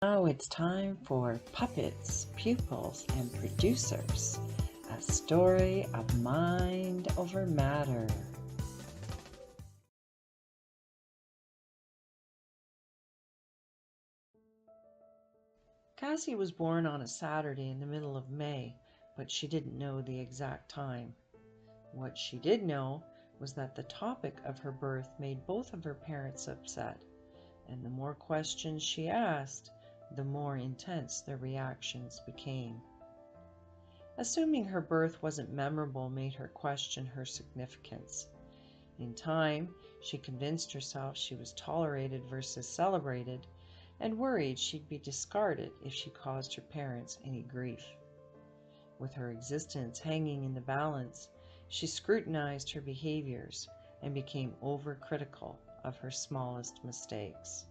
Now it's time for Puppets, Pupils, and Producers, a story of mind over matter. Cassie was born on a Saturday in the middle of May, but she didn't know the exact time. What she did know was that the topic of her birth made both of her parents upset, and the more questions she asked, the more intense their reactions became. Assuming her birth wasn't memorable made her question her significance. In time, she convinced herself she was tolerated versus celebrated, and worried she'd be discarded if she caused her parents any grief. With her existence hanging in the balance, she scrutinized her behaviors and became overcritical of her smallest mistakes.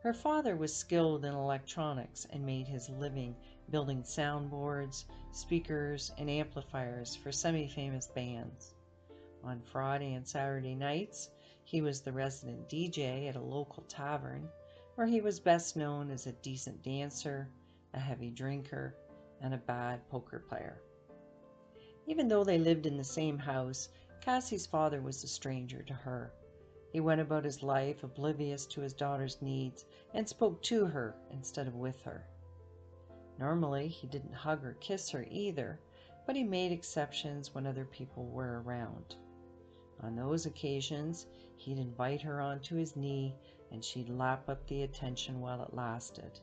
Her father was skilled in electronics and made his living building soundboards, speakers, and amplifiers for semi-famous bands. On Friday and Saturday nights, he was the resident DJ at a local tavern, where he was best known as a decent dancer, a heavy drinker, and a bad poker player. Even though they lived in the same house, Cassie's father was a stranger to her. He went about his life oblivious to his daughter's needs and spoke to her instead of with her. Normally, he didn't hug or kiss her either, but he made exceptions when other people were around. On those occasions, he'd invite her onto his knee and she'd lap up the attention while it lasted.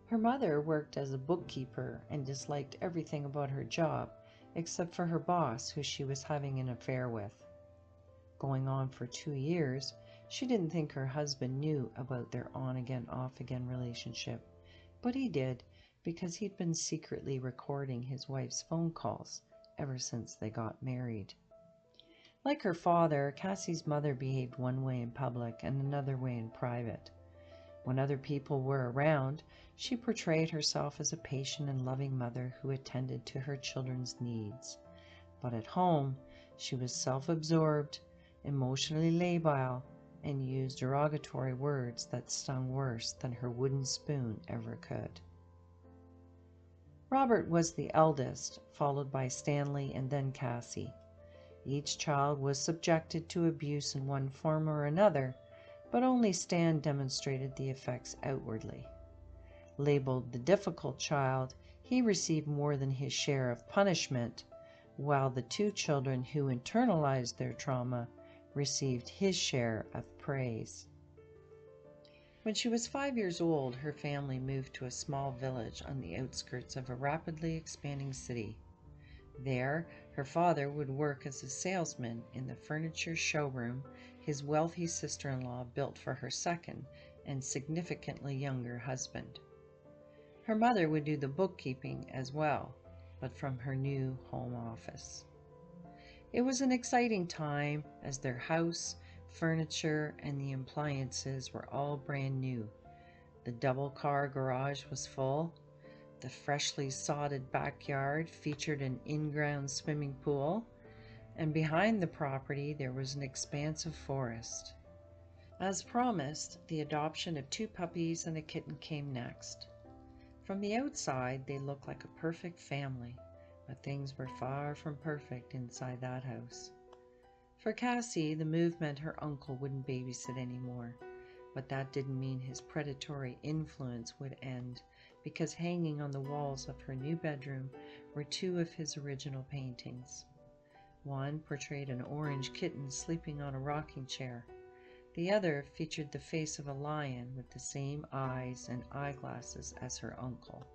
Her mother worked as a bookkeeper and disliked everything about her job except for her boss, who she was having an affair with. Going on for 2 years, she didn't think her husband knew about their on-again, off-again relationship, but he did because he'd been secretly recording his wife's phone calls ever since they got married. Like her father, Cassie's mother behaved one way in public and another way in private. When other people were around, she portrayed herself as a patient and loving mother who attended to her children's needs. But at home, she was self-absorbed, emotionally labile, and used derogatory words that stung worse than her wooden spoon ever could. Robert was the eldest, followed by Stanley and then Cassie. Each child was subjected to abuse in one form or another, but only Stan demonstrated the effects outwardly. Labeled the difficult child, he received more than his share of punishment, while the two children who internalized their trauma received his share of praise. When she was 5 years old, her family moved to a small village on the outskirts of a rapidly expanding city. There, her father would work as a salesman in the furniture showroom his wealthy sister-in-law built for her second and significantly younger husband. Her mother would do the bookkeeping as well, but from her new home office. It was an exciting time as their house, furniture, and the appliances were all brand new. The double-car garage was full. The freshly sodded backyard featured an in-ground swimming pool, and behind the property there was an expanse of forest. As promised, the adoption of 2 puppies and a kitten came next. From the outside, they looked like a perfect family, but things were far from perfect inside that house. For Cassie, the move meant her uncle wouldn't babysit anymore, but that didn't mean his predatory influence would end, because hanging on the walls of her new bedroom were 2 of his original paintings. One portrayed an orange kitten sleeping on a rocking chair. The other featured the face of a lion with the same eyes and eyeglasses as her uncle.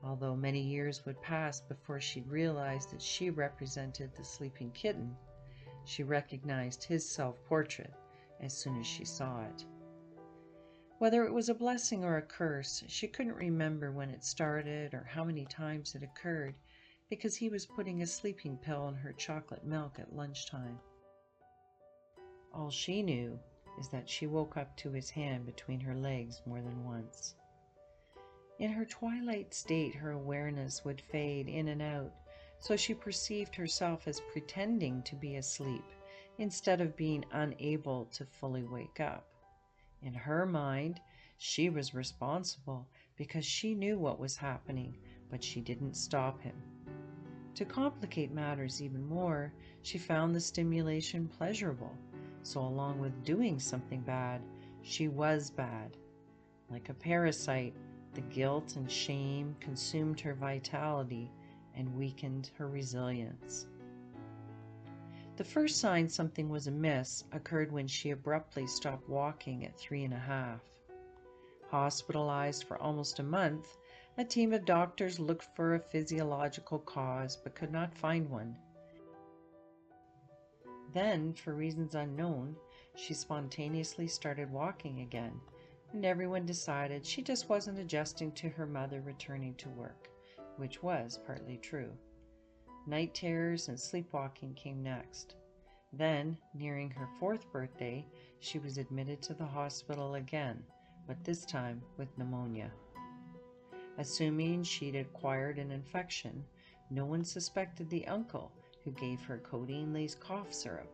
Although many years would pass before she'd realize that she represented the sleeping kitten, she recognized his self-portrait as soon as she saw it. Whether it was a blessing or a curse, she couldn't remember when it started or how many times it occurred, because he was putting a sleeping pill in her chocolate milk at lunchtime. All she knew is that she woke up to his hand between her legs more than once. In her twilight state, her awareness would fade in and out, so she perceived herself as pretending to be asleep instead of being unable to fully wake up. In her mind, she was responsible because she knew what was happening, but she didn't stop him. To complicate matters even more, she found the stimulation pleasurable. So along with doing something bad, she was bad. Like a parasite, the guilt and shame consumed her vitality and weakened her resilience. The first sign something was amiss occurred when she abruptly stopped walking at 3.5. Hospitalized for almost a month, a team of doctors looked for a physiological cause but could not find one. Then, for reasons unknown, she spontaneously started walking again, and everyone decided she just wasn't adjusting to her mother returning to work, which was partly true. Night terrors and sleepwalking came next. Then, nearing her 4th birthday, she was admitted to the hospital again, but this time with pneumonia. Assuming she'd acquired an infection, no one suspected the uncle who gave her codeine-laced cough syrup,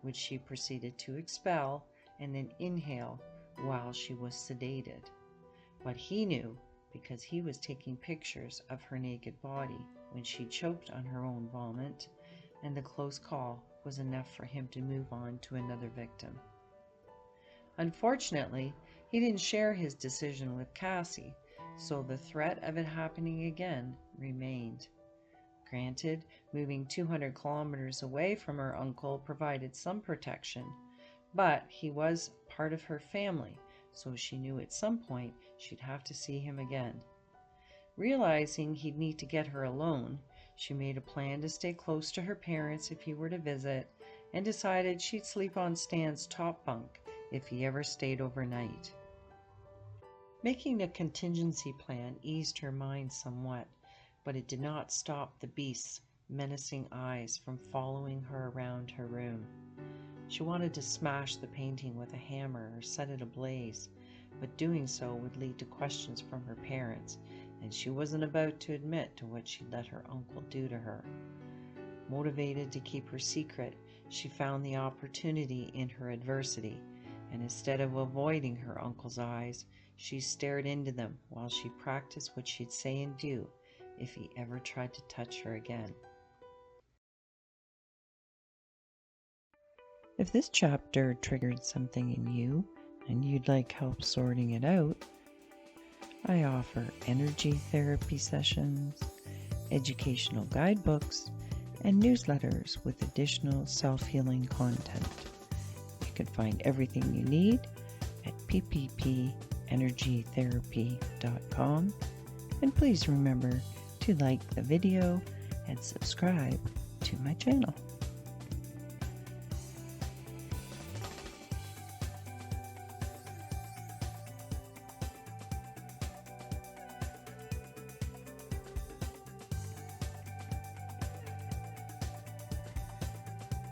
which she proceeded to expel and then inhale while she was sedated. But he knew because he was taking pictures of her naked body when she choked on her own vomit, and the close call was enough for him to move on to another victim. Unfortunately, he didn't share his decision with Cassie, so the threat of it happening again remained. Granted, moving 200 kilometers away from her uncle provided some protection, but he was part of her family, so she knew at some point she'd have to see him again. Realizing he'd need to get her alone, she made a plan to stay close to her parents if he were to visit, and decided she'd sleep on Stan's top bunk if he ever stayed overnight. Making a contingency plan eased her mind somewhat, but it did not stop the beast's menacing eyes from following her around her room. She wanted to smash the painting with a hammer or set it ablaze, but doing so would lead to questions from her parents, and she wasn't about to admit to what she'd let her uncle do to her. Motivated to keep her secret, she found the opportunity in her adversity, and instead of avoiding her uncle's eyes, she stared into them while she practiced what she'd say and do if he ever tried to touch her again. If this chapter triggered something in you and you'd like help sorting it out, I offer energy therapy sessions, educational guidebooks, and newsletters with additional self-healing content. You can find everything you need at pppenergytherapy.com, and please remember to like the video and subscribe to my channel.